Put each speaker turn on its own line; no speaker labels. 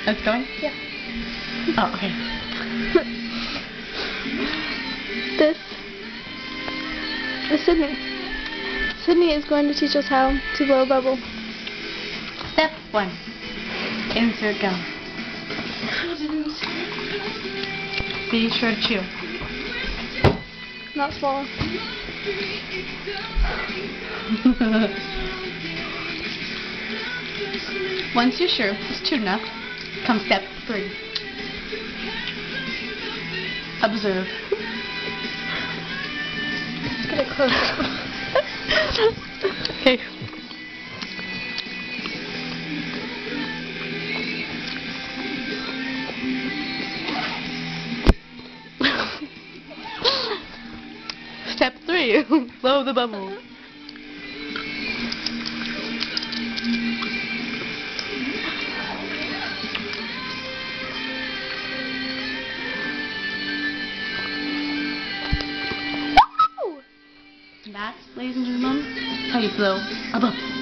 It's going?
Yeah.
Oh, okay.
This is Sydney. Sydney is going to teach us how to blow a bubble.
Step 1. Insert gum. Be sure to chew.
Not swallow.
Once you're sure it's chewed enough, come step 3. Observe.
Get it close.
Okay. Step 3. Blow the bubble. That, ladies and gentlemen, is how you blow a bubble.